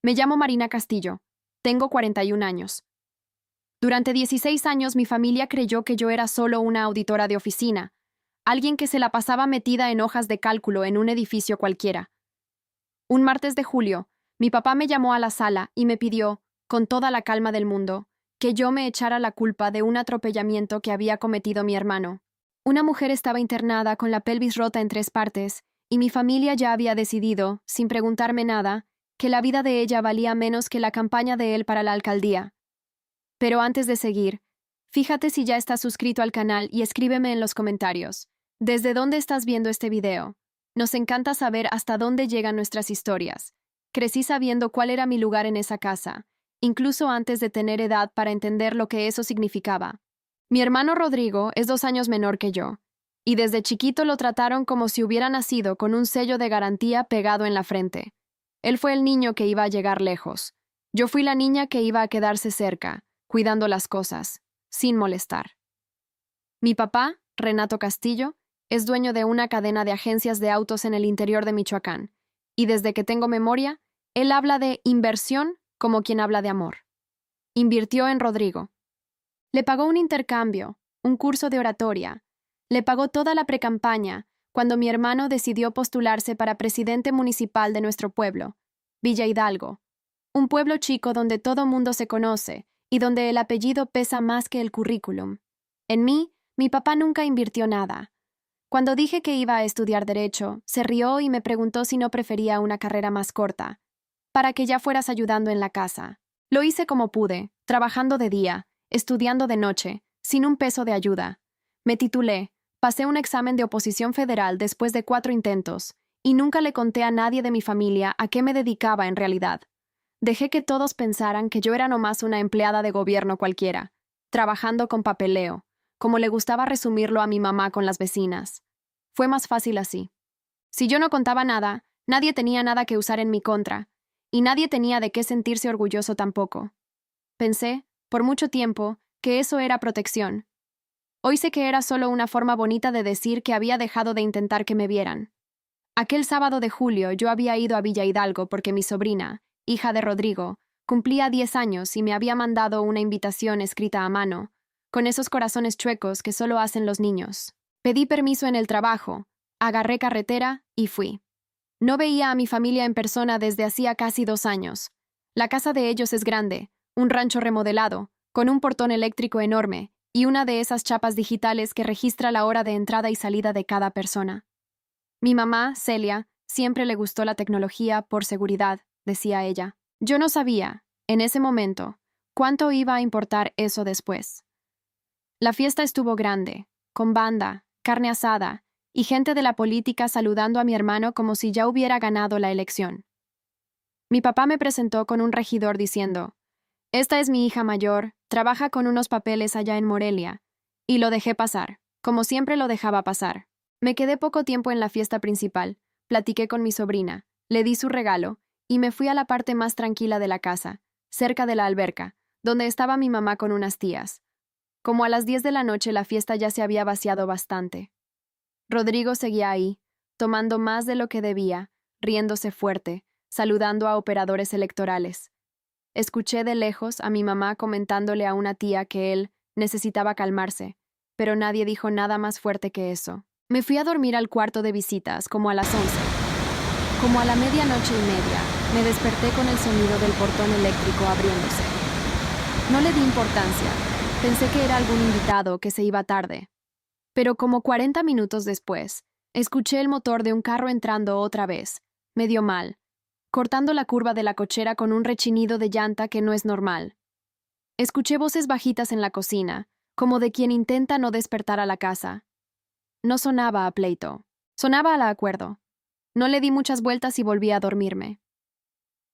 Me llamo Marina Castillo. Tengo 41 años. Durante 16 años mi familia creyó que yo era solo una auditora de oficina, alguien que se la pasaba metida en hojas de cálculo en un edificio cualquiera. Un martes de julio, mi papá me llamó a la sala y me pidió, con toda la calma del mundo, que yo me echara la culpa de un atropellamiento que había cometido mi hermano. Una mujer estaba internada con la pelvis rota en 3 partes, y mi familia ya había decidido, sin preguntarme nada, que la vida de ella valía menos que la campaña de él para la alcaldía. Pero antes de seguir, fíjate si ya estás suscrito al canal y escríbeme en los comentarios. ¿Desde dónde estás viendo este video? Nos encanta saber hasta dónde llegan nuestras historias. Crecí sabiendo cuál era mi lugar en esa casa, incluso antes de tener edad para entender lo que eso significaba. Mi hermano Rodrigo es 2 años menor que yo, y desde chiquito lo trataron como si hubiera nacido con un sello de garantía pegado en la frente. Él fue el niño que iba a llegar lejos. Yo fui la niña que iba a quedarse cerca, cuidando las cosas, sin molestar. Mi papá, Renato Castillo, es dueño de una cadena de agencias de autos en el interior de Michoacán, y desde que tengo memoria, él habla de inversión como quien habla de amor. Invirtió en Rodrigo. Le pagó un intercambio, un curso de oratoria. Le pagó toda la precampaña cuando mi hermano decidió postularse para presidente municipal de nuestro pueblo, Villa Hidalgo, un pueblo chico donde todo mundo se conoce y donde el apellido pesa más que el currículum. En mí, mi papá nunca invirtió nada. Cuando dije que iba a estudiar Derecho, se rió y me preguntó si no prefería una carrera más corta, para que ya fueras ayudando en la casa. Lo hice como pude, trabajando de día, estudiando de noche, sin un peso de ayuda. Me titulé, pasé un examen de oposición federal después de 4 intentos, y nunca le conté a nadie de mi familia a qué me dedicaba en realidad. Dejé que todos pensaran que yo era nomás una empleada de gobierno cualquiera, trabajando con papeleo, como le gustaba resumirlo a mi mamá con las vecinas. Fue más fácil así. Si yo no contaba nada, nadie tenía nada que usar en mi contra, y nadie tenía de qué sentirse orgulloso tampoco. Pensé, por mucho tiempo, que eso era protección. Hoy sé que era solo una forma bonita de decir que había dejado de intentar que me vieran. Aquel sábado de julio yo había ido a Villa Hidalgo porque mi sobrina, hija de Rodrigo, cumplía 10 años y me había mandado una invitación escrita a mano, con esos corazones chuecos que solo hacen los niños. Pedí permiso en el trabajo, agarré carretera y fui. No veía a mi familia en persona desde hacía casi 2 años. La casa de ellos es grande, un rancho remodelado, con un portón eléctrico enorme y una de esas chapas digitales que registra la hora de entrada y salida de cada persona. Mi mamá, Celia, siempre le gustó la tecnología por seguridad, decía ella. Yo no sabía, en ese momento, cuánto iba a importar eso después. La fiesta estuvo grande, con banda, carne asada y gente de la política saludando a mi hermano como si ya hubiera ganado la elección. Mi papá me presentó con un regidor diciendo, «Esta es mi hija mayor, trabaja con unos papeles allá en Morelia», y lo dejé pasar, como siempre lo dejaba pasar. Me quedé poco tiempo en la fiesta principal, platiqué con mi sobrina, le di su regalo, y me fui a la parte más tranquila de la casa, cerca de la alberca, donde estaba mi mamá con unas tías. Como a las 10 de la noche la fiesta ya se había vaciado bastante. Rodrigo seguía ahí, tomando más de lo que debía, riéndose fuerte, saludando a operadores electorales. Escuché de lejos a mi mamá comentándole a una tía que él necesitaba calmarse, pero nadie dijo nada más fuerte que eso. Me fui a dormir al cuarto de visitas como a las 11. Como a la 00:30, me desperté con el sonido del portón eléctrico abriéndose. No le di importancia, pensé que era algún invitado que se iba tarde. Pero como 40 minutos después, escuché el motor de un carro entrando otra vez, medio mal, cortando la curva de la cochera con un rechinido de llanta que no es normal. Escuché voces bajitas en la cocina, como de quien intenta no despertar a la casa. No sonaba a pleito, sonaba a acuerdo. No le di muchas vueltas y volví a dormirme.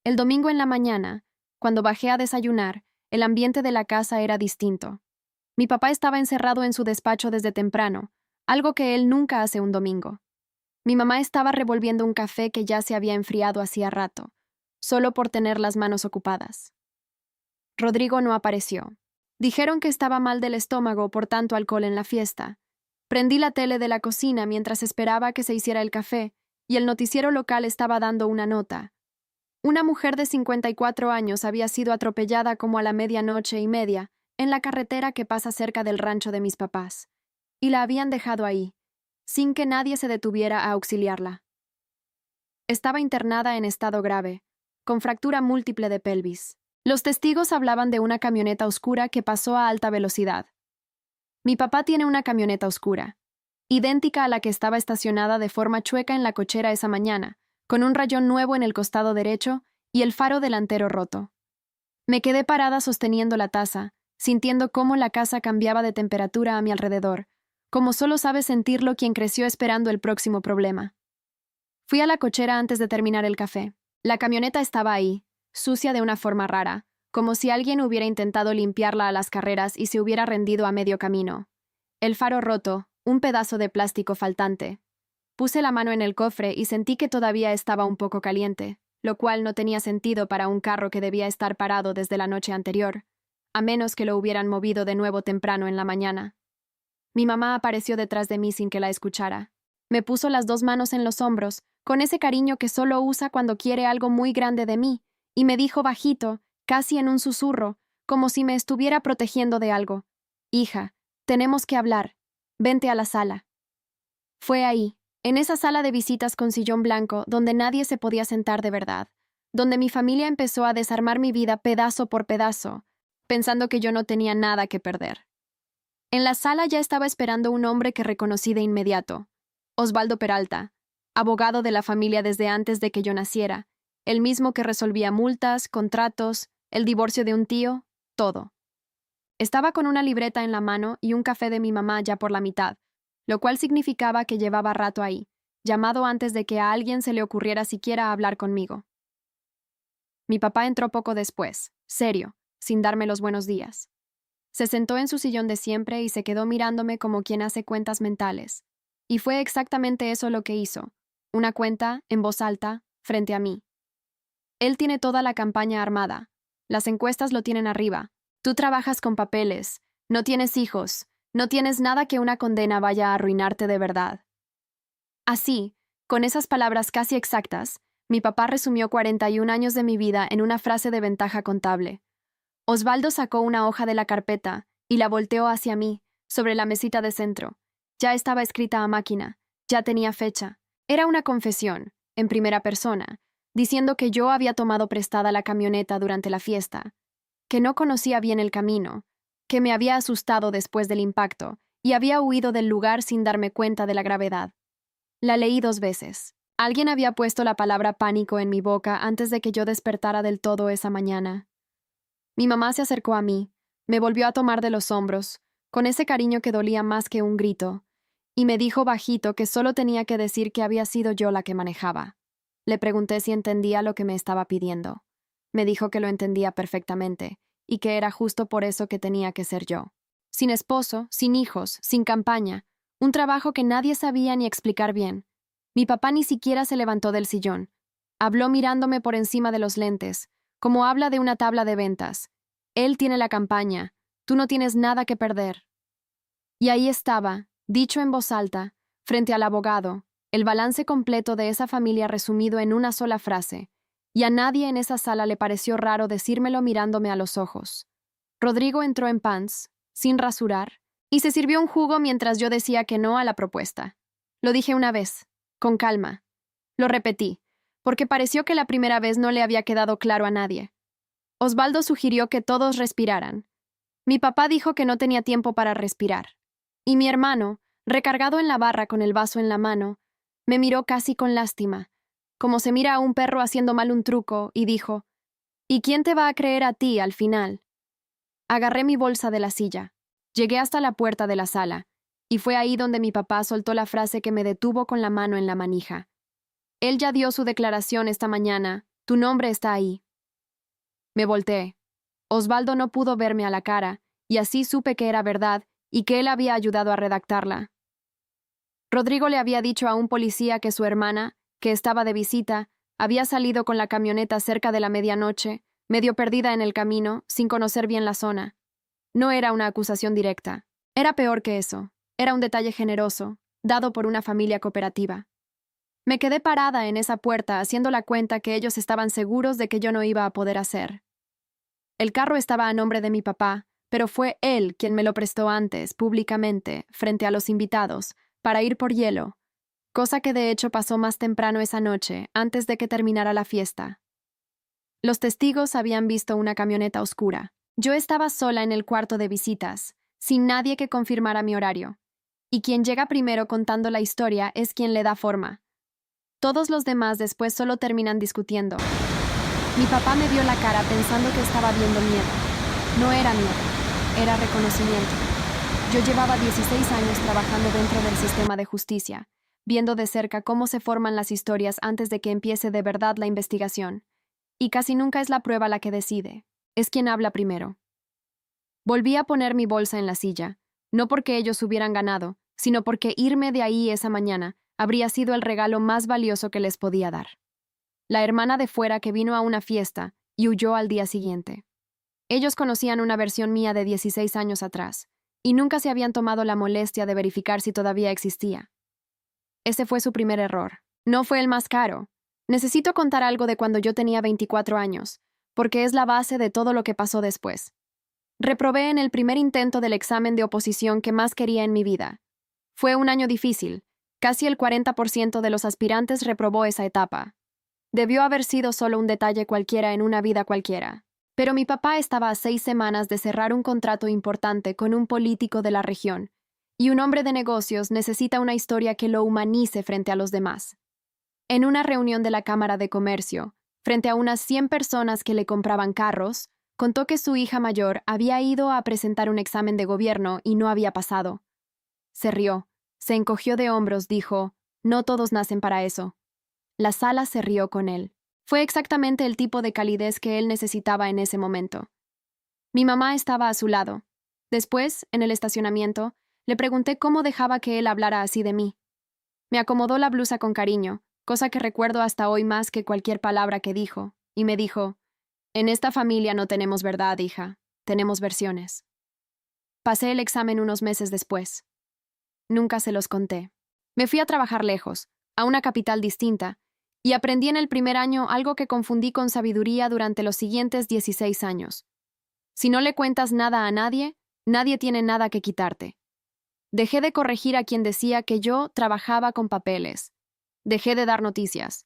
El domingo en la mañana, cuando bajé a desayunar, el ambiente de la casa era distinto. Mi papá estaba encerrado en su despacho desde temprano, algo que él nunca hace un domingo. Mi mamá estaba revolviendo un café que ya se había enfriado hacía rato, solo por tener las manos ocupadas. Rodrigo no apareció. Dijeron que estaba mal del estómago por tanto alcohol en la fiesta. Prendí la tele de la cocina mientras esperaba que se hiciera el café, y el noticiero local estaba dando una nota. Una mujer de 54 años había sido atropellada como a la 00:30 en la carretera que pasa cerca del rancho de mis papás, y la habían dejado ahí, sin que nadie se detuviera a auxiliarla. Estaba internada en estado grave, con fractura múltiple de pelvis. Los testigos hablaban de una camioneta oscura que pasó a alta velocidad. Mi papá tiene una camioneta oscura, idéntica a la que estaba estacionada de forma chueca en la cochera esa mañana, con un rayón nuevo en el costado derecho y el faro delantero roto. Me quedé parada sosteniendo la taza, sintiendo cómo la casa cambiaba de temperatura a mi alrededor, como solo sabe sentirlo quien creció esperando el próximo problema. Fui a la cochera antes de terminar el café. La camioneta estaba ahí, sucia de una forma rara, como si alguien hubiera intentado limpiarla a las carreras y se hubiera rendido a medio camino. El faro roto, un pedazo de plástico faltante. Puse la mano en el cofre y sentí que todavía estaba un poco caliente, lo cual no tenía sentido para un carro que debía estar parado desde la noche anterior, a menos que lo hubieran movido de nuevo temprano en la mañana. Mi mamá apareció detrás de mí sin que la escuchara. Me puso las 2 manos en los hombros, con ese cariño que solo usa cuando quiere algo muy grande de mí, y me dijo bajito, casi en un susurro, como si me estuviera protegiendo de algo: «Hija, tenemos que hablar. Vente a la sala». Fue ahí, en esa sala de visitas con sillón blanco, donde nadie se podía sentar de verdad, donde mi familia empezó a desarmar mi vida pedazo por pedazo, pensando que yo no tenía nada que perder. En la sala ya estaba esperando un hombre que reconocí de inmediato: Osvaldo Peralta, abogado de la familia desde antes de que yo naciera, el mismo que resolvía multas, contratos, el divorcio de un tío, todo. Estaba con una libreta en la mano y un café de mi mamá ya por la mitad, lo cual significaba que llevaba rato ahí, llamado antes de que a alguien se le ocurriera siquiera hablar conmigo. Mi papá entró poco después, serio, sin darme los buenos días. Se sentó en su sillón de siempre y se quedó mirándome como quien hace cuentas mentales. Y fue exactamente eso lo que hizo, una cuenta, en voz alta, frente a mí. Él tiene toda la campaña armada. Las encuestas lo tienen arriba. Tú trabajas con papeles, no tienes hijos, no tienes nada que una condena vaya a arruinarte de verdad. Así, con esas palabras casi exactas, mi papá resumió 41 años de mi vida en una frase de ventaja contable. Osvaldo sacó una hoja de la carpeta y la volteó hacia mí, sobre la mesita de centro. Ya estaba escrita a máquina, ya tenía fecha. Era una confesión, en primera persona, diciendo que yo había tomado prestada la camioneta durante la fiesta, que no conocía bien el camino, que me había asustado después del impacto y había huido del lugar sin darme cuenta de la gravedad. La leí 2 veces. Alguien había puesto la palabra pánico en mi boca antes de que yo despertara del todo esa mañana. Mi mamá se acercó a mí, me volvió a tomar de los hombros, con ese cariño que dolía más que un grito, y me dijo bajito que solo tenía que decir que había sido yo la que manejaba. Le pregunté si entendía lo que me estaba pidiendo. Me dijo que lo entendía perfectamente, y que era justo por eso que tenía que ser yo. Sin esposo, sin hijos, sin campaña, un trabajo que nadie sabía ni explicar bien. Mi papá ni siquiera se levantó del sillón. Habló mirándome por encima de los lentes, como habla de una tabla de ventas. Él tiene la campaña, tú no tienes nada que perder. Y ahí estaba, dicho en voz alta, frente al abogado, el balance completo de esa familia resumido en una sola frase, y a nadie en esa sala le pareció raro decírmelo mirándome a los ojos. Rodrigo entró en pants, sin rasurar, y se sirvió un jugo mientras yo decía que no a la propuesta. Lo dije una vez, con calma. Lo repetí, porque pareció que la primera vez no le había quedado claro a nadie. Osvaldo sugirió que todos respiraran. Mi papá dijo que no tenía tiempo para respirar. Y mi hermano, recargado en la barra con el vaso en la mano, me miró casi con lástima, como se mira a un perro haciendo mal un truco, y dijo: «¿Y quién te va a creer a ti al final?». Agarré mi bolsa de la silla. Llegué hasta la puerta de la sala, y fue ahí donde mi papá soltó la frase que me detuvo con la mano en la manija. Él ya dio su declaración esta mañana, tu nombre está ahí. Me volteé. Osvaldo no pudo verme a la cara, y así supe que era verdad y que él había ayudado a redactarla. Rodrigo le había dicho a un policía que su hermana, que estaba de visita, había salido con la camioneta cerca de la medianoche, medio perdida en el camino, sin conocer bien la zona. No era una acusación directa. Era peor que eso. Era un detalle generoso, dado por una familia cooperativa. Me quedé parada en esa puerta haciendo la cuenta que ellos estaban seguros de que yo no iba a poder hacer. El carro estaba a nombre de mi papá, pero fue él quien me lo prestó antes, públicamente, frente a los invitados, para ir por hielo, cosa que de hecho pasó más temprano esa noche, antes de que terminara la fiesta. Los testigos habían visto una camioneta oscura. Yo estaba sola en el cuarto de visitas, sin nadie que confirmara mi horario. Y quien llega primero contando la historia es quien le da forma. Todos los demás después solo terminan discutiendo. Mi papá me vio la cara pensando que estaba viendo miedo. No era miedo, era reconocimiento. Yo llevaba 16 años trabajando dentro del sistema de justicia, viendo de cerca cómo se forman las historias antes de que empiece de verdad la investigación. Y casi nunca es la prueba la que decide, es quien habla primero. Volví a poner mi bolsa en la silla, no porque ellos hubieran ganado, sino porque irme de ahí esa mañana habría sido el regalo más valioso que les podía dar. La hermana de fuera que vino a una fiesta y huyó al día siguiente. Ellos conocían una versión mía de 16 años atrás, y nunca se habían tomado la molestia de verificar si todavía existía. Ese fue su primer error. No fue el más caro. Necesito contar algo de cuando yo tenía 24 años, porque es la base de todo lo que pasó después. Reprobé en el primer intento del examen de oposición que más quería en mi vida. Fue un año difícil. Casi el 40% de los aspirantes reprobó esa etapa. Debió haber sido solo un detalle cualquiera en una vida cualquiera. Pero mi papá estaba a 6 semanas de cerrar un contrato importante con un político de la región, y un hombre de negocios necesita una historia que lo humanice frente a los demás. En una reunión de la Cámara de Comercio, frente a unas 100 personas que le compraban carros, contó que su hija mayor había ido a presentar un examen de gobierno y no había pasado. Se rió, se encogió de hombros, dijo, «No todos nacen para eso». La sala se rió con él. Fue exactamente el tipo de calidez que él necesitaba en ese momento. Mi mamá estaba a su lado. Después, en el estacionamiento, le pregunté cómo dejaba que él hablara así de mí. Me acomodó la blusa con cariño, cosa que recuerdo hasta hoy más que cualquier palabra que dijo, y me dijo, «En esta familia no tenemos verdad, hija, tenemos versiones». Pasé el examen unos meses después. Nunca se los conté. Me fui a trabajar lejos, a una capital distinta, y aprendí en el primer año algo que confundí con sabiduría durante los siguientes 16 años. Si no le cuentas nada a nadie, nadie tiene nada que quitarte. Dejé de corregir a quien decía que yo trabajaba con papeles. Dejé de dar noticias.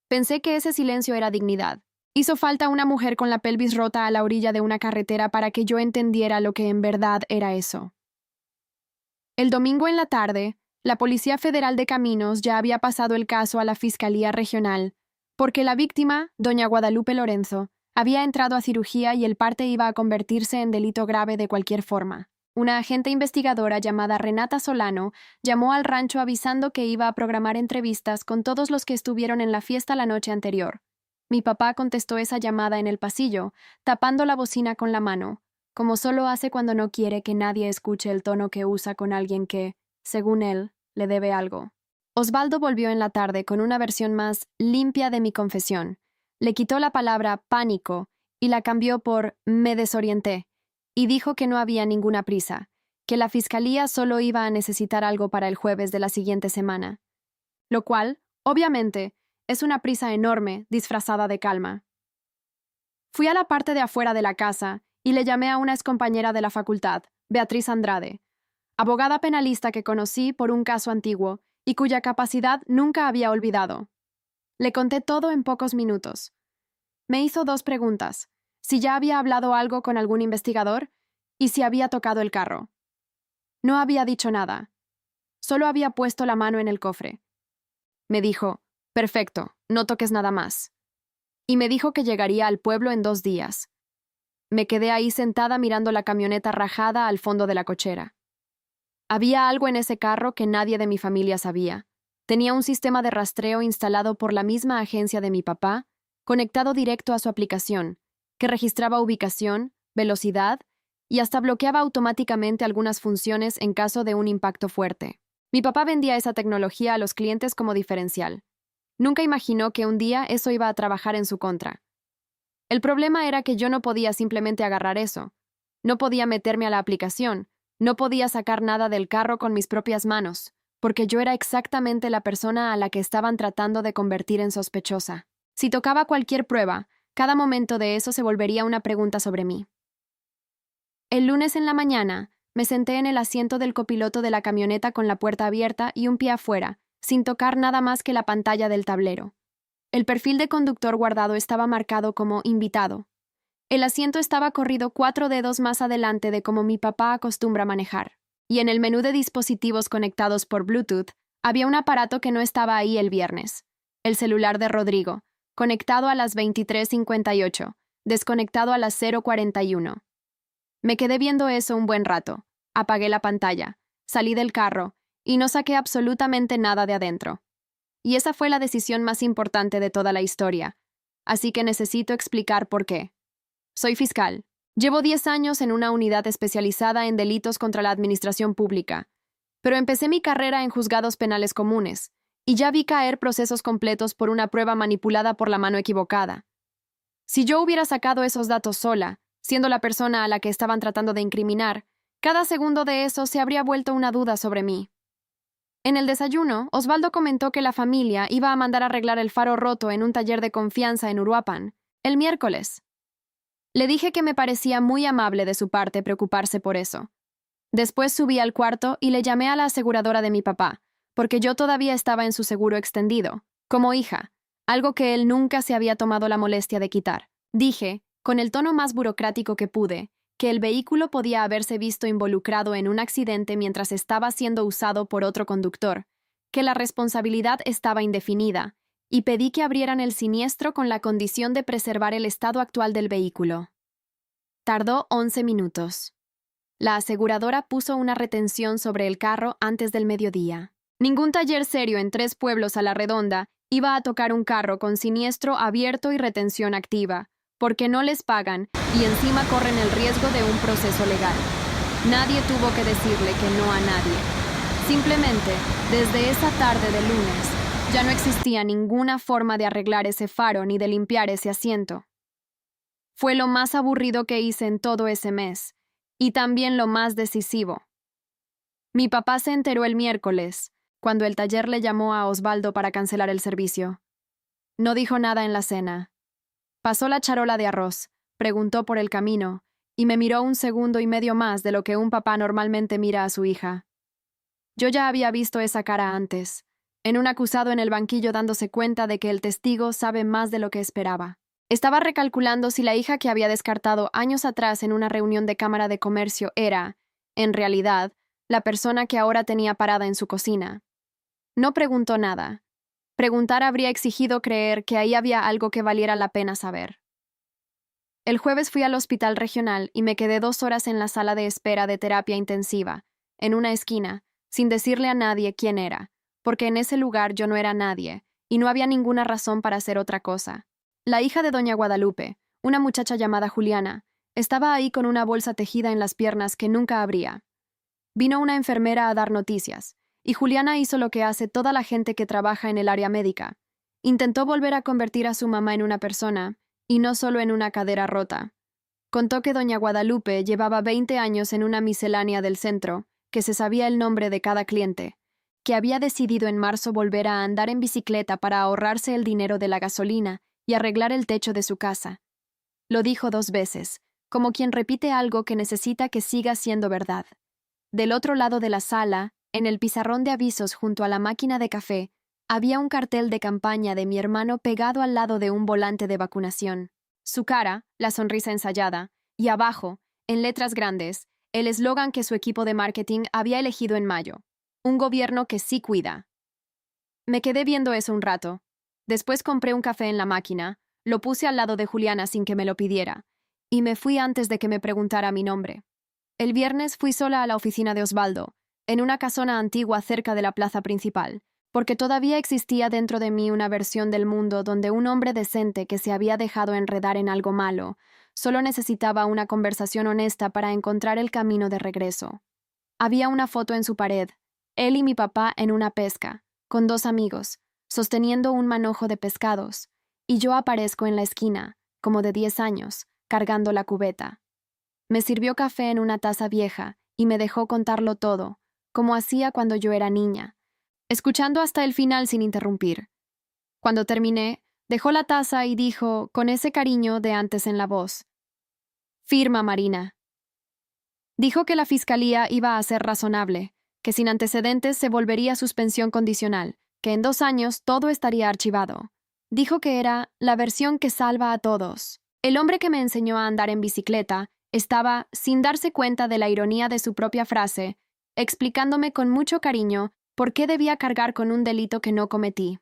Pensé que ese silencio era dignidad. Hizo falta una mujer con la pelvis rota a la orilla de una carretera para que yo entendiera lo que en verdad era eso. El domingo en la tarde, la Policía Federal de Caminos ya había pasado el caso a la Fiscalía Regional, porque la víctima, doña Guadalupe Lorenzo, había entrado a cirugía y el parte iba a convertirse en delito grave de cualquier forma. Una agente investigadora llamada Renata Solano llamó al rancho avisando que iba a programar entrevistas con todos los que estuvieron en la fiesta la noche anterior. Mi papá contestó esa llamada en el pasillo, tapando la bocina con la mano, como solo hace cuando no quiere que nadie escuche el tono que usa con alguien que, según él, le debe algo. Osvaldo volvió en la tarde con una versión más limpia de mi confesión. Le quitó la palabra pánico y la cambió por me desorienté, y dijo que no había ninguna prisa, que la fiscalía solo iba a necesitar algo para el jueves de la siguiente semana. Lo cual, obviamente, es una prisa enorme disfrazada de calma. Fui a la parte de afuera de la casa y le llamé a una excompañera de la facultad, Beatriz Andrade, abogada penalista que conocí por un caso antiguo y cuya capacidad nunca había olvidado. Le conté todo en pocos minutos. Me hizo 2 preguntas, si ya había hablado algo con algún investigador y si había tocado el carro. No había dicho nada. Solo había puesto la mano en el cofre. Me dijo, perfecto, no toques nada más. Y me dijo que llegaría al pueblo en 2 días. Me quedé ahí sentada mirando la camioneta rajada al fondo de la cochera. Había algo en ese carro que nadie de mi familia sabía. Tenía un sistema de rastreo instalado por la misma agencia de mi papá, conectado directo a su aplicación, que registraba ubicación, velocidad y hasta bloqueaba automáticamente algunas funciones en caso de un impacto fuerte. Mi papá vendía esa tecnología a los clientes como diferencial. Nunca imaginó que un día eso iba a trabajar en su contra. El problema era que yo no podía simplemente agarrar eso. No podía meterme a la aplicación. No podía sacar nada del carro con mis propias manos. porque yo era exactamente la persona a la que estaban tratando de convertir en sospechosa. Si tocaba cualquier prueba, cada momento de eso se volvería una pregunta sobre mí. El lunes en la mañana, me senté en el asiento del copiloto de la camioneta con la puerta abierta y un pie afuera, sin tocar nada más que la pantalla del tablero. El perfil de conductor guardado estaba marcado como invitado. El asiento estaba corrido 4 dedos más adelante de como mi papá acostumbra manejar. Y en el menú de dispositivos conectados por Bluetooth, había un aparato que no estaba ahí el viernes. El celular de Rodrigo, conectado a las 23:58, desconectado a las 0:41. Me quedé viendo eso un buen rato. Apagué la pantalla, salí del carro, y no saqué absolutamente nada de adentro. Y esa fue la decisión más importante de toda la historia. Así que necesito explicar por qué. Soy fiscal. Llevo 10 años en una unidad especializada en delitos contra la administración pública, pero empecé mi carrera en juzgados penales comunes, y ya vi caer procesos completos por una prueba manipulada por la mano equivocada. Si yo hubiera sacado esos datos sola, siendo la persona a la que estaban tratando de incriminar, cada segundo de eso se habría vuelto una duda sobre mí. En el desayuno, Osvaldo comentó que la familia iba a mandar arreglar el faro roto en un taller de confianza en Uruapan, el miércoles. Le dije que me parecía muy amable de su parte preocuparse por eso. Después subí al cuarto y le llamé a la aseguradora de mi papá, porque yo todavía estaba en su seguro extendido, como hija, algo que él nunca se había tomado la molestia de quitar. Dije, con el tono más burocrático que pude, que el vehículo podía haberse visto involucrado en un accidente mientras estaba siendo usado por otro conductor, que la responsabilidad estaba indefinida, y pedí que abrieran el siniestro con la condición de preservar el estado actual del vehículo. Tardó 11 minutos. La aseguradora puso una retención sobre el carro antes del mediodía. Ningún taller serio en 3 pueblos a la redonda iba a tocar un carro con siniestro abierto y retención activa, porque no les pagan y encima corren el riesgo de un proceso legal. Nadie tuvo que decirle que no a nadie. Simplemente, desde esa tarde de lunes, ya no existía ninguna forma de arreglar ese faro ni de limpiar ese asiento. Fue lo más aburrido que hice en todo ese mes, y también lo más decisivo. Mi papá se enteró el miércoles, cuando el taller le llamó a Osvaldo para cancelar el servicio. No dijo nada en la cena. Pasó la charola de arroz, preguntó por el camino, y me miró 1,5 segundos más de lo que un papá normalmente mira a su hija. Yo ya había visto esa cara antes, en un acusado en el banquillo dándose cuenta de que el testigo sabe más de lo que esperaba. Estaba recalculando si la hija que había descartado años atrás en una reunión de Cámara de Comercio era, en realidad, la persona que ahora tenía parada en su cocina. No preguntó nada. Preguntar habría exigido creer que ahí había algo que valiera la pena saber. El jueves fui al hospital regional y me quedé 2 horas en la sala de espera de terapia intensiva, en una esquina, sin decirle a nadie quién era, porque en ese lugar yo no era nadie, y no había ninguna razón para hacer otra cosa. La hija de doña Guadalupe, una muchacha llamada Juliana, estaba ahí con una bolsa tejida en las piernas que nunca abría. Vino una enfermera a dar noticias, y Juliana hizo lo que hace toda la gente que trabaja en el área médica. Intentó volver a convertir a su mamá en una persona, y no solo en una cadera rota. Contó que doña Guadalupe llevaba 20 años en una miscelánea del centro, que se sabía el nombre de cada cliente, que había decidido en marzo volver a andar en bicicleta para ahorrarse el dinero de la gasolina y arreglar el techo de su casa. Lo dijo 2 veces, como quien repite algo que necesita que siga siendo verdad. Del otro lado de la sala, en el pizarrón de avisos junto a la máquina de café, había un cartel de campaña de mi hermano pegado al lado de un volante de vacunación. Su cara, la sonrisa ensayada, y abajo, en letras grandes, el eslogan que su equipo de marketing había elegido en mayo. Un gobierno que sí cuida. Me quedé viendo eso un rato. Después compré un café en la máquina, lo puse al lado de Juliana sin que me lo pidiera, y me fui antes de que me preguntara mi nombre. El viernes fui sola a la oficina de Osvaldo, en una casona antigua cerca de la plaza principal, porque todavía existía dentro de mí una versión del mundo donde un hombre decente que se había dejado enredar en algo malo solo necesitaba una conversación honesta para encontrar el camino de regreso. Había una foto en su pared, él y mi papá en una pesca, con 2 amigos, sosteniendo un manojo de pescados, y yo aparezco en la esquina, como de 10 años, cargando la cubeta. Me sirvió café en una taza vieja y me dejó contarlo todo, como hacía cuando yo era niña, escuchando hasta el final sin interrumpir. Cuando terminé, dejó la taza y dijo, con ese cariño de antes en la voz: «Firma, Marina». Dijo que la fiscalía iba a ser razonable, que sin antecedentes se volvería suspensión condicional, que en 2 años todo estaría archivado. Dijo que era la versión que salva a todos. El hombre que me enseñó a andar en bicicleta estaba, sin darse cuenta de la ironía de su propia frase, explicándome con mucho cariño por qué debía cargar con un delito que no cometí.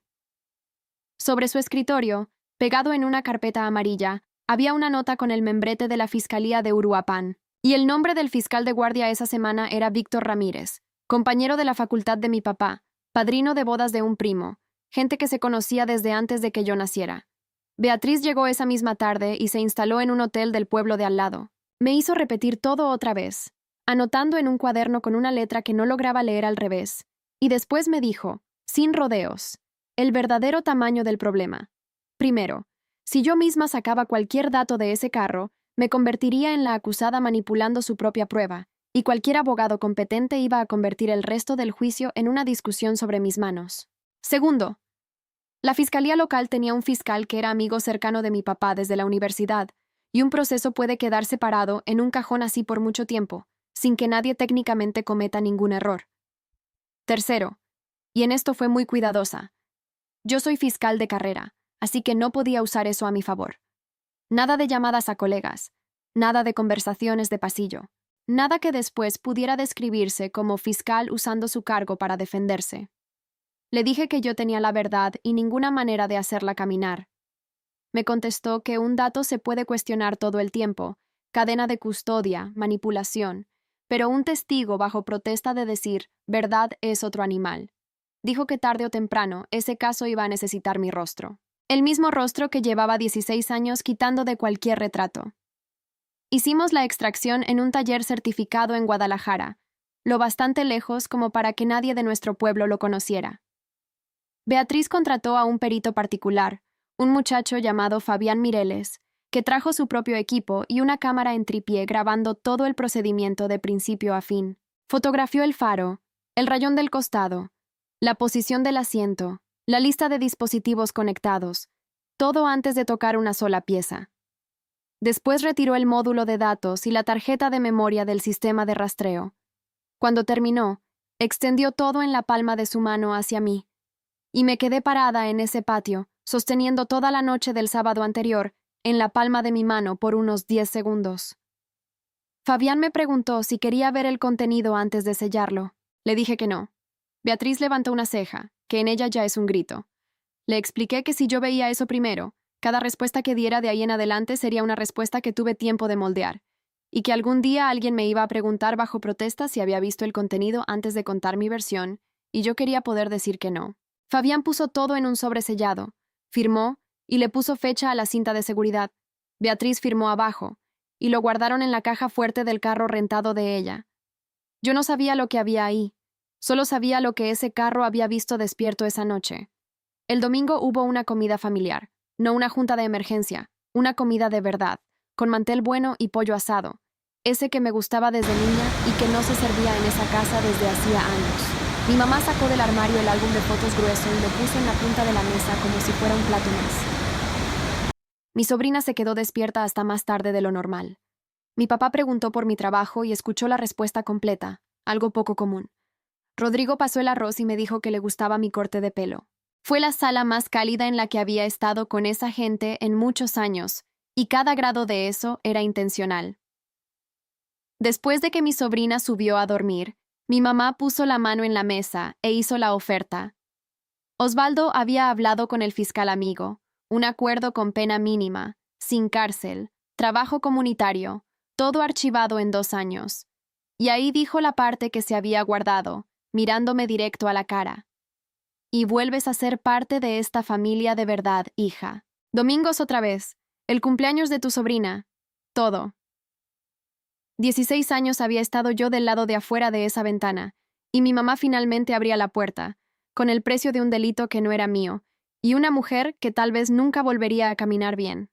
Sobre su escritorio, pegado en una carpeta amarilla, había una nota con el membrete de la Fiscalía de Uruapan, y el nombre del fiscal de guardia esa semana era Víctor Ramírez, compañero de la facultad de mi papá, padrino de bodas de un primo, gente que se conocía desde antes de que yo naciera. Beatriz llegó esa misma tarde y se instaló en un hotel del pueblo de al lado. Me hizo repetir todo otra vez, anotando en un cuaderno con una letra que no lograba leer al revés, y después me dijo, sin rodeos, el verdadero tamaño del problema. Primero, si yo misma sacaba cualquier dato de ese carro, me convertiría en la acusada manipulando su propia prueba, y cualquier abogado competente iba a convertir el resto del juicio en una discusión sobre mis manos. Segundo, la fiscalía local tenía un fiscal que era amigo cercano de mi papá desde la universidad, y un proceso puede quedar separado en un cajón así por mucho tiempo, sin que nadie técnicamente cometa ningún error. Tercero, y en esto fue muy cuidadosa, yo soy fiscal de carrera, así que no podía usar eso a mi favor. Nada de llamadas a colegas, nada de conversaciones de pasillo, nada que después pudiera describirse como fiscal usando su cargo para defenderse. Le dije que yo tenía la verdad y ninguna manera de hacerla caminar. Me contestó que un dato se puede cuestionar todo el tiempo, cadena de custodia, manipulación, pero un testigo bajo protesta de decir verdad es otro animal. Dijo que tarde o temprano ese caso iba a necesitar mi rostro. El mismo rostro que llevaba 16 años quitando de cualquier retrato. Hicimos la extracción en un taller certificado en Guadalajara, lo bastante lejos como para que nadie de nuestro pueblo lo conociera. Beatriz contrató a un perito particular, un muchacho llamado Fabián Mireles, que trajo su propio equipo y una cámara en tripié grabando todo el procedimiento de principio a fin. Fotografió el faro, el rayón del costado, la posición del asiento, la lista de dispositivos conectados, todo antes de tocar una sola pieza. Después retiró el módulo de datos y la tarjeta de memoria del sistema de rastreo. Cuando terminó, extendió todo en la palma de su mano hacia mí, y me quedé parada en ese patio, sosteniendo toda la noche del sábado anterior en la palma de mi mano por unos 10 segundos. Fabián me preguntó si quería ver el contenido antes de sellarlo. Le dije que no. Beatriz levantó una ceja, que en ella ya es un grito. Le expliqué que si yo veía eso primero, cada respuesta que diera de ahí en adelante sería una respuesta que tuve tiempo de moldear, y que algún día alguien me iba a preguntar bajo protesta si había visto el contenido antes de contar mi versión, y yo quería poder decir que no. Fabián puso todo en un sobre sellado, firmó y le puso fecha a la cinta de seguridad. Beatriz firmó abajo, y lo guardaron en la caja fuerte del carro rentado de ella. Yo no sabía lo que había ahí, solo sabía lo que ese carro había visto despierto esa noche. El domingo hubo una comida familiar, no una junta de emergencia, una comida de verdad, con mantel bueno y pollo asado, ese que me gustaba desde niña y que no se servía en esa casa desde hacía años. Mi mamá sacó del armario el álbum de fotos grueso y lo puso en la punta de la mesa como si fuera un plato más. Mi sobrina se quedó despierta hasta más tarde de lo normal. Mi papá preguntó por mi trabajo y escuchó la respuesta completa, algo poco común. Rodrigo pasó el arroz y me dijo que le gustaba mi corte de pelo. Fue la sala más cálida en la que había estado con esa gente en muchos años, y cada grado de eso era intencional. Después de que mi sobrina subió a dormir, mi mamá puso la mano en la mesa e hizo la oferta. Osvaldo había hablado con el fiscal amigo, un acuerdo con pena mínima, sin cárcel, trabajo comunitario, todo archivado en 2 años. Y ahí dijo la parte que se había guardado, mirándome directo a la cara. Y vuelves a ser parte de esta familia de verdad, hija. Domingos otra vez, el cumpleaños de tu sobrina, todo. 16 años había estado yo del lado de afuera de esa ventana, y mi mamá finalmente abría la puerta, con el precio de un delito que no era mío, y una mujer que tal vez nunca volvería a caminar bien.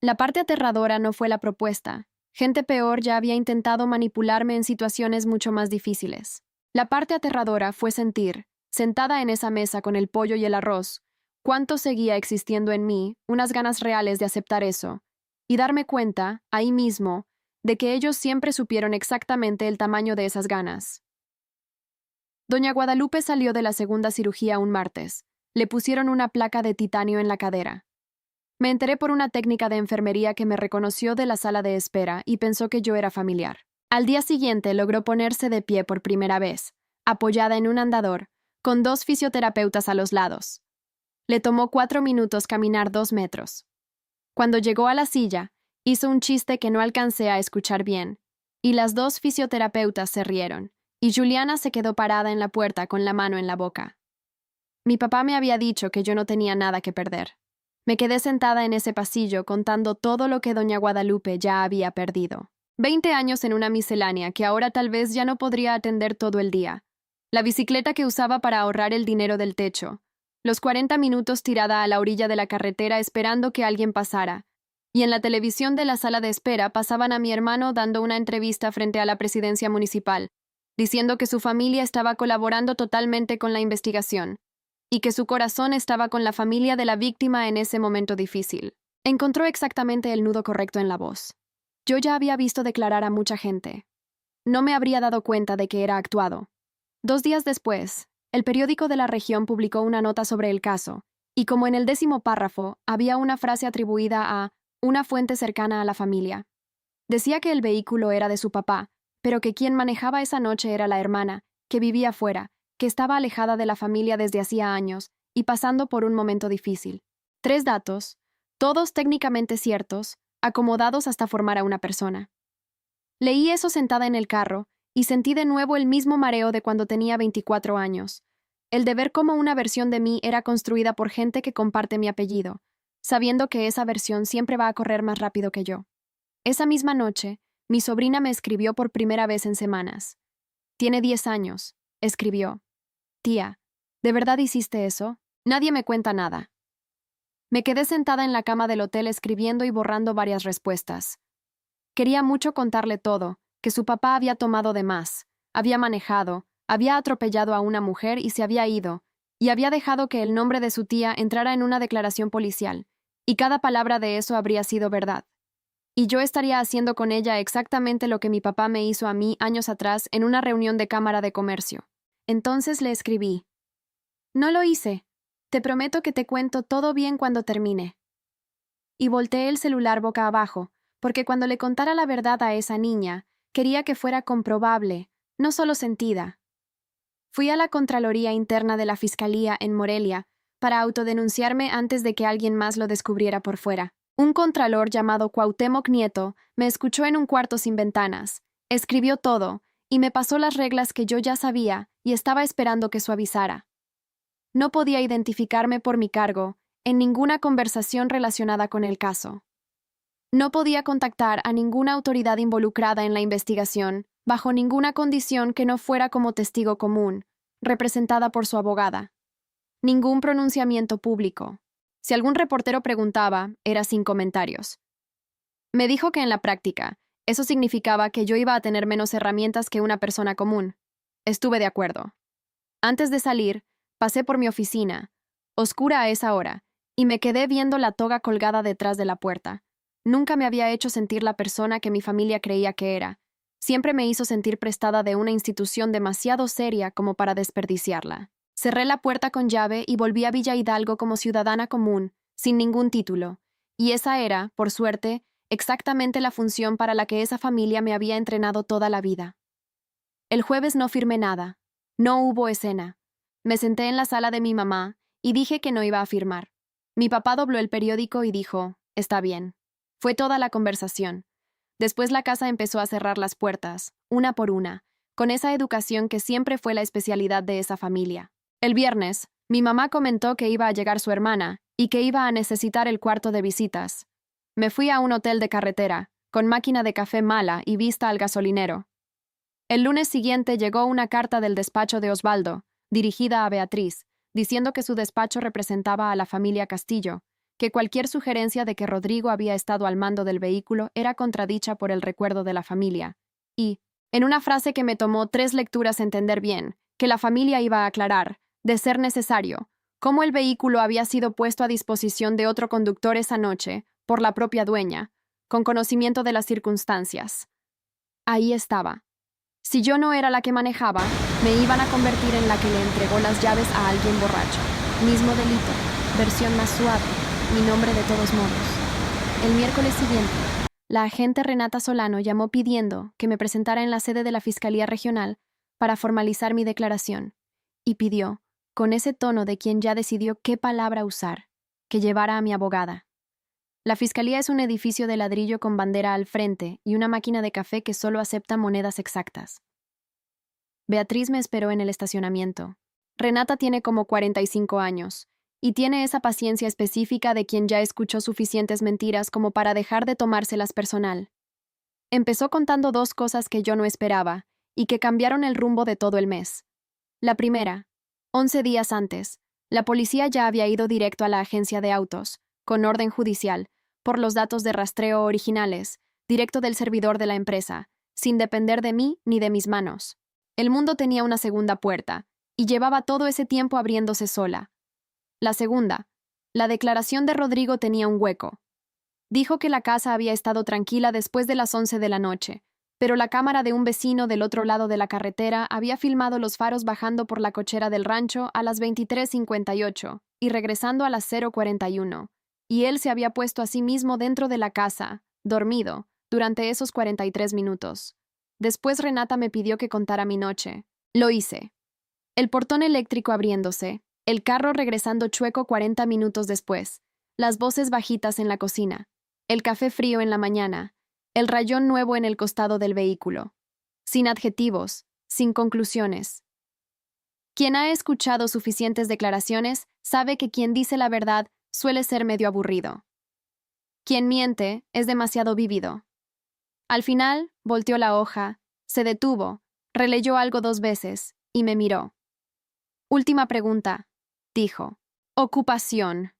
La parte aterradora no fue la propuesta. Gente peor ya había intentado manipularme en situaciones mucho más difíciles. La parte aterradora fue sentir sentada en esa mesa con el pollo y el arroz, cuánto seguía existiendo en mí unas ganas reales de aceptar eso, y darme cuenta, ahí mismo, de que ellos siempre supieron exactamente el tamaño de esas ganas. Doña Guadalupe salió de la segunda cirugía un martes. Le pusieron una placa de titanio en la cadera. Me enteré por una técnica de enfermería que me reconoció de la sala de espera y pensó que yo era familiar. Al día siguiente logró ponerse de pie por primera vez, apoyada en un andador, con 2 fisioterapeutas a los lados. Le tomó 4 minutos caminar 2 metros. Cuando llegó a la silla, hizo un chiste que no alcancé a escuchar bien, y las 2 fisioterapeutas se rieron, y Juliana se quedó parada en la puerta con la mano en la boca. Mi papá me había dicho que yo no tenía nada que perder. Me quedé sentada en ese pasillo contando todo lo que doña Guadalupe ya había perdido. 20 años en una miscelánea que ahora tal vez ya no podría atender todo el día. La bicicleta que usaba para ahorrar el dinero del techo. Los 40 minutos tirada a la orilla de la carretera esperando que alguien pasara. Y en la televisión de la sala de espera pasaban a mi hermano dando una entrevista frente a la presidencia municipal, diciendo que su familia estaba colaborando totalmente con la investigación y que su corazón estaba con la familia de la víctima en ese momento difícil. Encontró exactamente el nudo correcto en la voz. Yo ya había visto declarar a mucha gente. No me habría dado cuenta de que era actuado. 2 días después, el periódico de la región publicó una nota sobre el caso, y como en el 10º párrafo había una frase atribuida a una fuente cercana a la familia. Decía que el vehículo era de su papá, pero que quien manejaba esa noche era la hermana, que vivía fuera, que estaba alejada de la familia desde hacía años y pasando por un momento difícil. 3 datos, todos técnicamente ciertos, acomodados hasta formar a una persona. Leí eso sentada en el carro y sentí de nuevo el mismo mareo de cuando tenía 24 años, el de ver cómo una versión de mí era construida por gente que comparte mi apellido, sabiendo que esa versión siempre va a correr más rápido que yo. Esa misma noche, mi sobrina me escribió por primera vez en semanas. Tiene 10 años, escribió. Tía, ¿de verdad hiciste eso? Nadie me cuenta nada. Me quedé sentada en la cama del hotel escribiendo y borrando varias respuestas. Quería mucho contarle todo, que su papá había tomado de más, había manejado, había atropellado a una mujer y se había ido, y había dejado que el nombre de su tía entrara en una declaración policial, y cada palabra de eso habría sido verdad. Y yo estaría haciendo con ella exactamente lo que mi papá me hizo a mí años atrás en una reunión de Cámara de Comercio. Entonces le escribí. No lo hice. Te prometo que te cuento todo bien cuando termine. Y volteé el celular boca abajo, porque cuando le contara la verdad a esa niña, quería que fuera comprobable, no solo sentida. Fui a la Contraloría Interna de la Fiscalía en Morelia para autodenunciarme antes de que alguien más lo descubriera por fuera. Un contralor llamado Cuauhtémoc Nieto me escuchó en un cuarto sin ventanas, escribió todo, y me pasó las reglas que yo ya sabía y estaba esperando que suavizara. No podía identificarme por mi cargo en ninguna conversación relacionada con el caso. No podía contactar a ninguna autoridad involucrada en la investigación, bajo ninguna condición que no fuera como testigo común, representada por su abogada. Ningún pronunciamiento público. Si algún reportero preguntaba, era sin comentarios. Me dijo que en la práctica, eso significaba que yo iba a tener menos herramientas que una persona común. Estuve de acuerdo. Antes de salir, pasé por mi oficina, oscura a esa hora, y me quedé viendo la toga colgada detrás de la puerta. Nunca me había hecho sentir la persona que mi familia creía que era. Siempre me hizo sentir prestada de una institución demasiado seria como para desperdiciarla. Cerré la puerta con llave y volví a Villa Hidalgo como ciudadana común, sin ningún título. Y esa era, por suerte, exactamente la función para la que esa familia me había entrenado toda la vida. El jueves no firmé nada. No hubo escena. Me senté en la sala de mi mamá y dije que no iba a firmar. Mi papá dobló el periódico y dijo, «Está bien». Fue toda la conversación. Después la casa empezó a cerrar las puertas, una por una, con esa educación que siempre fue la especialidad de esa familia. El viernes, mi mamá comentó que iba a llegar su hermana y que iba a necesitar el cuarto de visitas. Me fui a un hotel de carretera, con máquina de café mala y vista al gasolinero. El lunes siguiente llegó una carta del despacho de Osvaldo, dirigida a Beatriz, diciendo que su despacho representaba a la familia Castillo, que cualquier sugerencia de que Rodrigo había estado al mando del vehículo era contradicha por el recuerdo de la familia, y, en una frase que me tomó 3 lecturas entender bien, que la familia iba a aclarar, De ser necesario, cómo el vehículo había sido puesto a disposición de otro conductor esa noche, por la propia dueña, con conocimiento de las circunstancias. Ahí estaba. Si yo no era la que manejaba, me iban a convertir en la que le entregó las llaves a alguien borracho. Mismo delito, versión más suave, mi nombre de todos modos. El miércoles siguiente, la agente Renata Solano llamó pidiendo que me presentara en la sede de la Fiscalía Regional para formalizar mi declaración, y pidió, con ese tono de quien ya decidió qué palabra usar, que llevara a mi abogada. La Fiscalía es un edificio de ladrillo con bandera al frente y una máquina de café que solo acepta monedas exactas. Beatriz me esperó en el estacionamiento. Renata tiene como 45 años, y tiene esa paciencia específica de quien ya escuchó suficientes mentiras como para dejar de tomárselas personal. Empezó contando dos cosas que yo no esperaba, y que cambiaron el rumbo de todo el mes. La primera, 11 días antes, la policía ya había ido directo a la agencia de autos, con orden judicial, por los datos de rastreo originales, directo del servidor de la empresa, sin depender de mí ni de mis manos. El mundo tenía una segunda puerta, y llevaba todo ese tiempo abriéndose sola. La segunda, la declaración de Rodrigo tenía un hueco. Dijo que la casa había estado tranquila después de las 11 de la noche, pero la cámara de un vecino del otro lado de la carretera había filmado los faros bajando por la cochera del rancho a las 23:58 y regresando a las 0:41, y él se había puesto a sí mismo dentro de la casa, dormido, durante esos 43 minutos. Después Renata me pidió que contara mi noche. Lo hice. El portón eléctrico abriéndose, el carro regresando chueco 40 minutos después, las voces bajitas en la cocina, el café frío en la mañana, el rayón nuevo en el costado del vehículo. Sin adjetivos, sin conclusiones. Quien ha escuchado suficientes declaraciones sabe que quien dice la verdad suele ser medio aburrido. Quien miente es demasiado vívido. Al final, volteó la hoja, se detuvo, releyó algo 2 veces y me miró. Última pregunta, dijo. Ocupación.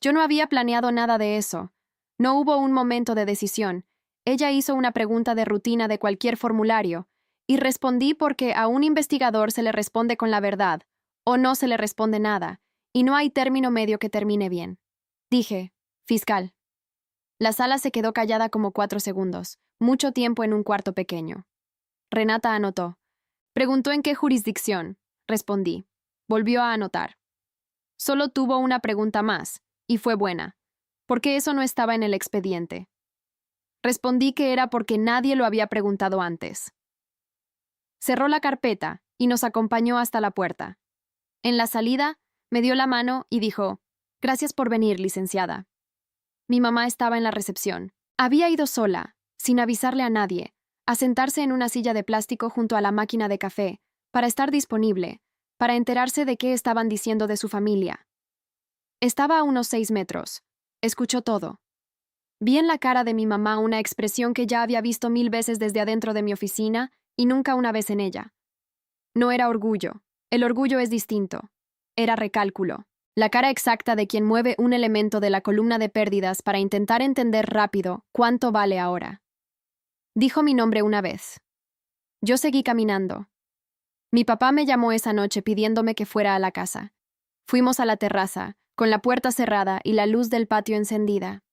Yo no había planeado nada de eso. No hubo un momento de decisión. Ella hizo una pregunta de rutina de cualquier formulario, y respondí porque a un investigador se le responde con la verdad, o no se le responde nada, y no hay término medio que termine bien. Dije, fiscal. La sala se quedó callada como 4 segundos, mucho tiempo en un cuarto pequeño. Renata anotó. Preguntó en qué jurisdicción. Respondí. Volvió a anotar. Solo tuvo una pregunta más, y fue buena, porque eso no estaba en el expediente. Respondí que era porque nadie lo había preguntado antes. Cerró la carpeta y nos acompañó hasta la puerta. En la salida, me dio la mano y dijo, «Gracias por venir, licenciada». Mi mamá estaba en la recepción. Había ido sola, sin avisarle a nadie, a sentarse en una silla de plástico junto a la máquina de café, para estar disponible, para enterarse de qué estaban diciendo de su familia. Estaba a unos 6 metros. Escuchó todo. Vi en la cara de mi mamá una expresión que ya había visto 1000 veces desde adentro de mi oficina y nunca una vez en ella. No era orgullo. El orgullo es distinto. Era recálculo. La cara exacta de quien mueve un elemento de la columna de pérdidas para intentar entender rápido cuánto vale ahora. Dijo mi nombre una vez. Yo seguí caminando. Mi papá me llamó esa noche pidiéndome que fuera a la casa. Fuimos a la terraza, con la puerta cerrada y la luz del patio encendida.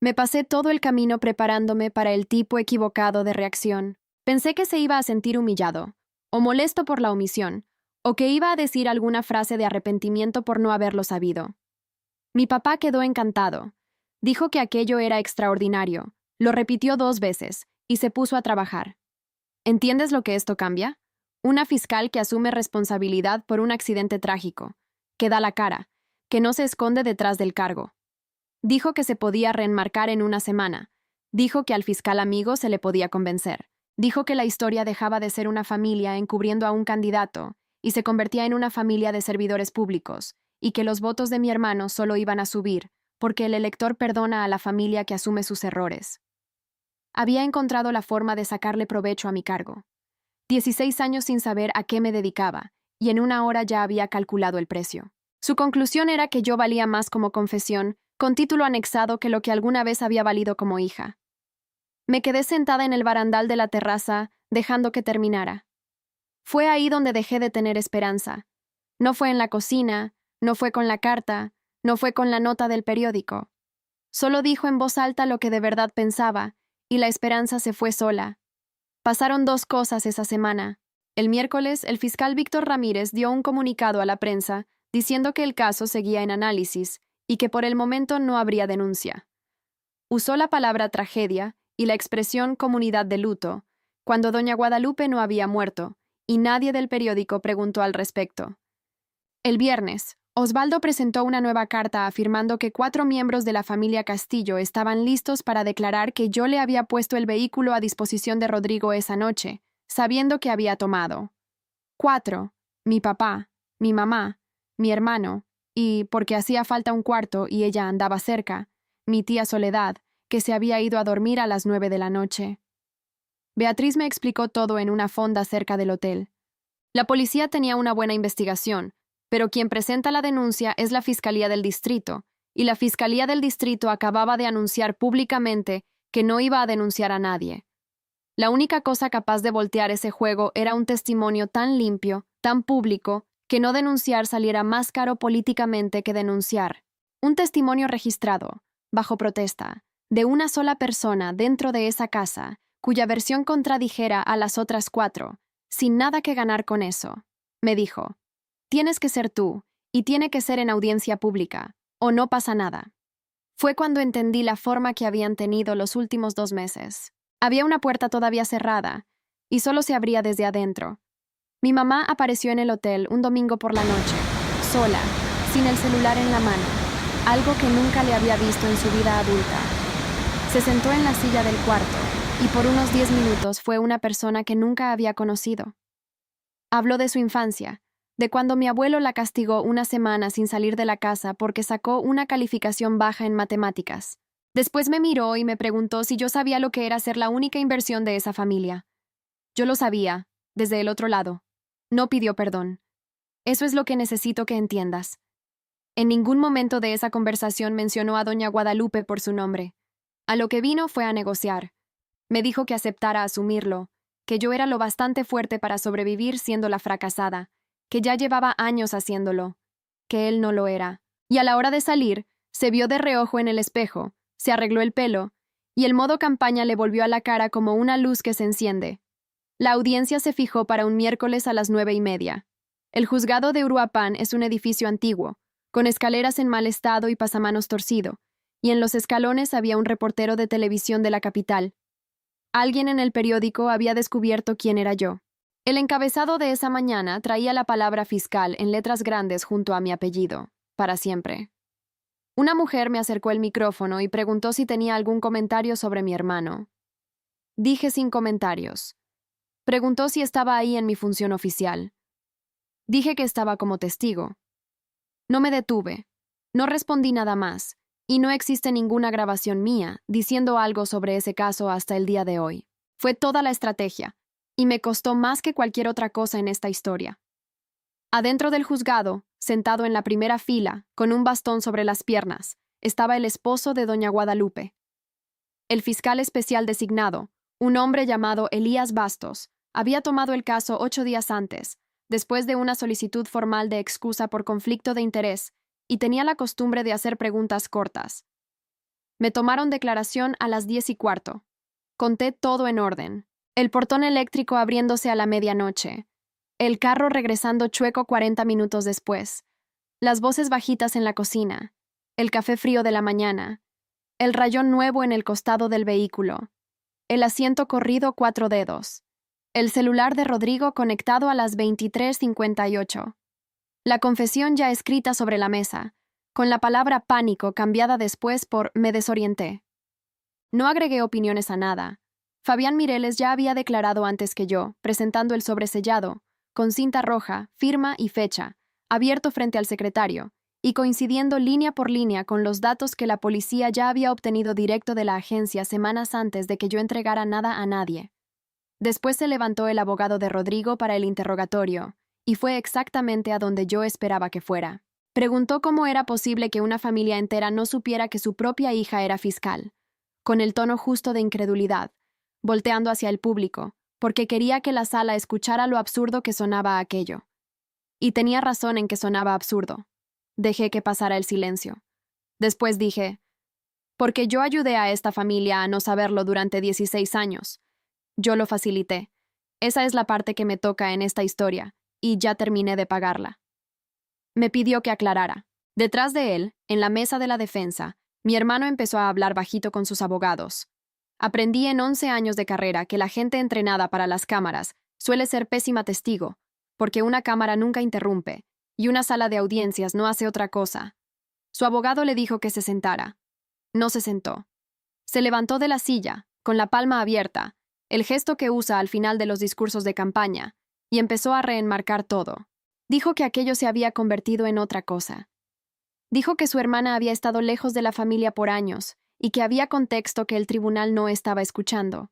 Me pasé todo el camino preparándome para el tipo equivocado de reacción. Pensé que se iba a sentir humillado, o molesto por la omisión, o que iba a decir alguna frase de arrepentimiento por no haberlo sabido. Mi papá quedó encantado. Dijo que aquello era extraordinario. Lo repitió 2 veces, y se puso a trabajar. ¿Entiendes lo que esto cambia? Una fiscal que asume responsabilidad por un accidente trágico, que da la cara, que no se esconde detrás del cargo. Dijo que se podía reenmarcar en una semana. Dijo que al fiscal amigo se le podía convencer. Dijo que la historia dejaba de ser una familia encubriendo a un candidato y se convertía en una familia de servidores públicos, y que los votos de mi hermano solo iban a subir porque el elector perdona a la familia que asume sus errores. Había encontrado la forma de sacarle provecho a mi cargo. 16 años sin saber a qué me dedicaba, y en una hora ya había calculado el precio. Su conclusión era que yo valía más como confesión, con título anexado, que lo que alguna vez había valido como hija. Me quedé sentada en el barandal de la terraza, dejando que terminara. Fue ahí donde dejé de tener esperanza. No fue en la cocina, no fue con la carta, no fue con la nota del periódico. Solo dijo en voz alta lo que de verdad pensaba, y la esperanza se fue sola. Pasaron dos cosas esa semana. El miércoles, el fiscal Víctor Ramírez dio un comunicado a la prensa diciendo que el caso seguía en análisis y que por el momento no habría denuncia. Usó la palabra tragedia y la expresión comunidad de luto, cuando doña Guadalupe no había muerto, y nadie del periódico preguntó al respecto. El viernes, Osvaldo presentó una nueva carta afirmando que 4 miembros de la familia Castillo estaban listos para declarar que yo le había puesto el vehículo a disposición de Rodrigo esa noche, sabiendo que había tomado. 4, mi papá, mi mamá, mi hermano, y, porque hacía falta un cuarto y ella andaba cerca, mi tía Soledad, que se había ido a dormir a las 9 de la noche. Beatriz me explicó todo en una fonda cerca del hotel. La policía tenía una buena investigación, pero quien presenta la denuncia es la Fiscalía del Distrito, y la Fiscalía del Distrito acababa de anunciar públicamente que no iba a denunciar a nadie. La única cosa capaz de voltear ese juego era un testimonio tan limpio, tan público, que no denunciar saliera más caro políticamente que denunciar. Un testimonio registrado, bajo protesta, de una sola persona dentro de esa casa, cuya versión contradijera a las otras 4, sin nada que ganar con eso. Me dijo: tienes que ser tú, y tiene que ser en audiencia pública, o no pasa nada. Fue cuando entendí la forma que habían tenido los últimos 2 meses. Había una puerta todavía cerrada, y solo se abría desde adentro. Mi mamá apareció en el hotel un domingo por la noche, sola, sin el celular en la mano, algo que nunca le había visto en su vida adulta. Se sentó en la silla del cuarto, y por unos 10 minutos fue una persona que nunca había conocido. Habló de su infancia, de cuando mi abuelo la castigó una semana sin salir de la casa porque sacó una calificación baja en matemáticas. Después me miró y me preguntó si yo sabía lo que era ser la única inversión de esa familia. Yo lo sabía, desde el otro lado. No pidió perdón. Eso es lo que necesito que entiendas. En ningún momento de esa conversación mencionó a doña Guadalupe por su nombre. A lo que vino fue a negociar. Me dijo que aceptara asumirlo, que yo era lo bastante fuerte para sobrevivir siendo la fracasada, que ya llevaba años haciéndolo, que él no lo era. Y a la hora de salir, se vio de reojo en el espejo, se arregló el pelo, y el modo campaña le volvió a la cara como una luz que se enciende. La audiencia se fijó para un miércoles a las 9:30. El juzgado de Uruapan es un edificio antiguo, con escaleras en mal estado y pasamanos torcido, y en los escalones había un reportero de televisión de la capital. Alguien en el periódico había descubierto quién era yo. El encabezado de esa mañana traía la palabra fiscal en letras grandes junto a mi apellido, para siempre. Una mujer me acercó el micrófono y preguntó si tenía algún comentario sobre mi hermano. Dije sin comentarios. Preguntó si estaba ahí en mi función oficial. Dije que estaba como testigo. No me detuve. No respondí nada más, y no existe ninguna grabación mía diciendo algo sobre ese caso hasta el día de hoy. Fue toda la estrategia, y me costó más que cualquier otra cosa en esta historia. Adentro del juzgado, sentado en la primera fila, con un bastón sobre las piernas, estaba el esposo de doña Guadalupe. El fiscal especial designado, un hombre llamado Elías Bastos, había tomado el caso 8 días antes, después de una solicitud formal de excusa por conflicto de interés, y tenía la costumbre de hacer preguntas cortas. Me tomaron declaración a las 10:15. Conté todo en orden. El portón eléctrico abriéndose a la medianoche. El carro regresando chueco 40 minutos después. Las voces bajitas en la cocina. El café frío de la mañana. El rayón nuevo en el costado del vehículo. El asiento corrido 4 dedos. El celular de Rodrigo conectado a las 23:58. La confesión ya escrita sobre la mesa, con la palabra pánico cambiada después por me desorienté. No agregué opiniones a nada. Fabián Mireles ya había declarado antes que yo, presentando el sobresellado, con cinta roja, firma y fecha, abierto frente al secretario, y coincidiendo línea por línea con los datos que la policía ya había obtenido directo de la agencia semanas antes de que yo entregara nada a nadie. Después se levantó el abogado de Rodrigo para el interrogatorio, y fue exactamente a donde yo esperaba que fuera. Preguntó cómo era posible que una familia entera no supiera que su propia hija era fiscal, con el tono justo de incredulidad, volteando hacia el público, porque quería que la sala escuchara lo absurdo que sonaba aquello. y tenía razón en que sonaba absurdo. Dejé que pasara el silencio. Después dije, porque yo ayudé a esta familia a no saberlo durante 16 años. Yo lo facilité. Esa es la parte que me toca en esta historia, y ya terminé de pagarla. Me pidió que aclarara. Detrás de él, en la mesa de la defensa, mi hermano empezó a hablar bajito con sus abogados. Aprendí en 11 años de carrera que la gente entrenada para las cámaras suele ser pésima testigo, porque una cámara nunca interrumpe, y una sala de audiencias no hace otra cosa. Su abogado le dijo que se sentara. No se sentó. Se levantó de la silla, con la palma abierta, el gesto que usa al final de los discursos de campaña, y empezó a reenmarcar todo. Dijo que aquello se había convertido en otra cosa. Dijo que su hermana había estado lejos de la familia por años y que había contexto que el tribunal no estaba escuchando.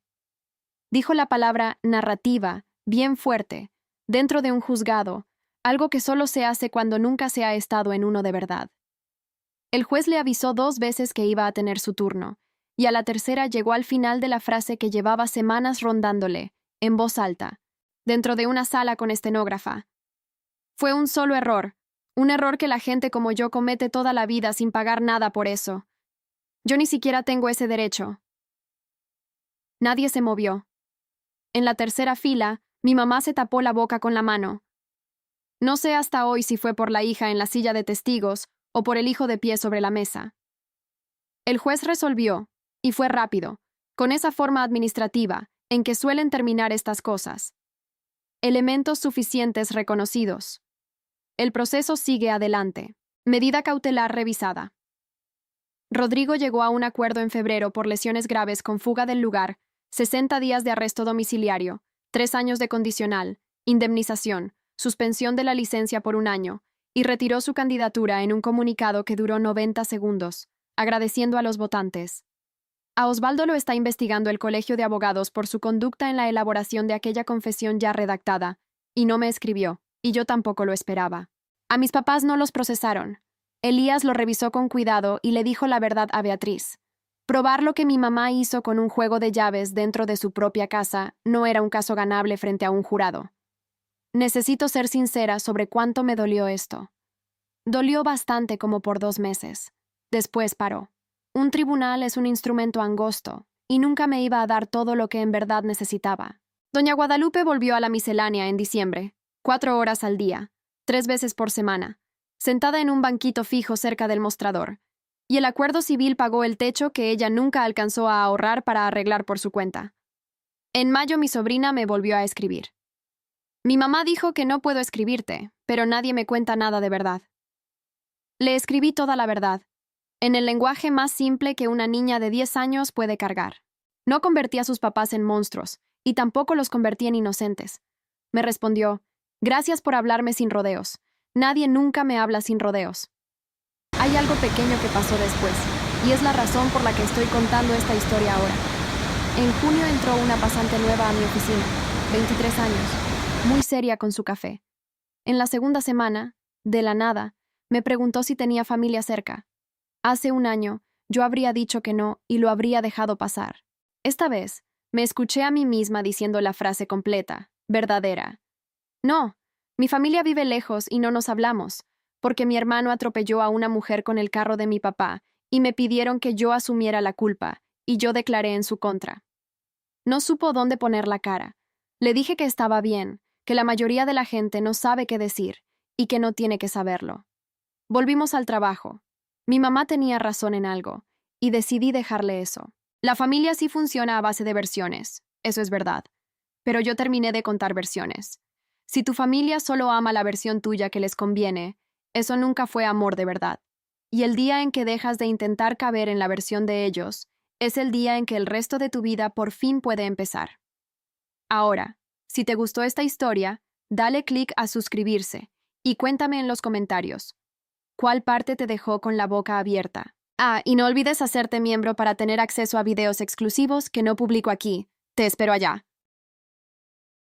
Dijo la palabra narrativa, bien fuerte, dentro de un juzgado, algo que solo se hace cuando nunca se ha estado en uno de verdad. El juez le avisó 2 veces que iba a tener su turno, y a la tercera llegó al final de la frase que llevaba semanas rondándole, en voz alta, dentro de una sala con estenógrafa. Fue un solo error, un error que la gente como yo comete toda la vida sin pagar nada por eso. Yo ni siquiera tengo ese derecho. Nadie se movió. En la tercera fila, mi mamá se tapó la boca con la mano. No sé hasta hoy si fue por la hija en la silla de testigos o por el hijo de pie sobre la mesa. El juez resolvió, y fue rápido, con esa forma administrativa en que suelen terminar estas cosas. Elementos suficientes reconocidos. El proceso sigue adelante. Medida cautelar revisada. Rodrigo llegó a un acuerdo en febrero por lesiones graves con fuga del lugar, 60 días de arresto domiciliario, 3 años de condicional, indemnización, suspensión de la licencia por 1 año, y retiró su candidatura en un comunicado que duró 90 segundos, agradeciendo a los votantes. A Osvaldo lo está investigando el Colegio de Abogados por su conducta en la elaboración de aquella confesión ya redactada, y no me escribió, y yo tampoco lo esperaba. A mis papás no los procesaron. Elías lo revisó con cuidado y le dijo la verdad a Beatriz. Probar lo que mi mamá hizo con un juego de llaves dentro de su propia casa no era un caso ganable frente a un jurado. Necesito ser sincera sobre cuánto me dolió esto. Dolió bastante como por 2 meses. Después paró. Un tribunal es un instrumento angosto, y nunca me iba a dar todo lo que en verdad necesitaba. Doña Guadalupe volvió a la miscelánea en diciembre, 4 horas al día, 3 veces por semana, sentada en un banquito fijo cerca del mostrador, y el acuerdo civil pagó el techo que ella nunca alcanzó a ahorrar para arreglar por su cuenta. En mayo mi sobrina me volvió a escribir. Mi mamá dijo que no puedo escribirte, pero nadie me cuenta nada de verdad. Le escribí toda la verdad, en el lenguaje más simple que una niña de 10 años puede cargar. No convertí a sus papás en monstruos, y tampoco los convertí en inocentes. Me respondió, gracias por hablarme sin rodeos. Nadie nunca me habla sin rodeos. Hay algo pequeño que pasó después, y es la razón por la que estoy contando esta historia ahora. En junio entró una pasante nueva a mi oficina, 23 años, muy seria con su café. En la segunda semana, de la nada, me preguntó si tenía familia cerca. Hace 1 año, yo habría dicho que no y lo habría dejado pasar. Esta vez, me escuché a mí misma diciendo la frase completa, verdadera. No, mi familia vive lejos y no nos hablamos, porque mi hermano atropelló a una mujer con el carro de mi papá y me pidieron que yo asumiera la culpa, y yo declaré en su contra. No supo dónde poner la cara. Le dije que estaba bien, que la mayoría de la gente no sabe qué decir y que no tiene que saberlo. Volvimos al trabajo. Mi mamá tenía razón en algo, y decidí dejarle eso. La familia sí funciona a base de versiones, eso es verdad. Pero yo terminé de contar versiones. Si tu familia solo ama la versión tuya que les conviene, eso nunca fue amor de verdad. Y el día en que dejas de intentar caber en la versión de ellos, es el día en que el resto de tu vida por fin puede empezar. Ahora, si te gustó esta historia, dale clic a suscribirse y cuéntame en los comentarios. ¿Cuál parte te dejó con la boca abierta? Y no olvides hacerte miembro para tener acceso a videos exclusivos que no publico aquí. Te espero allá.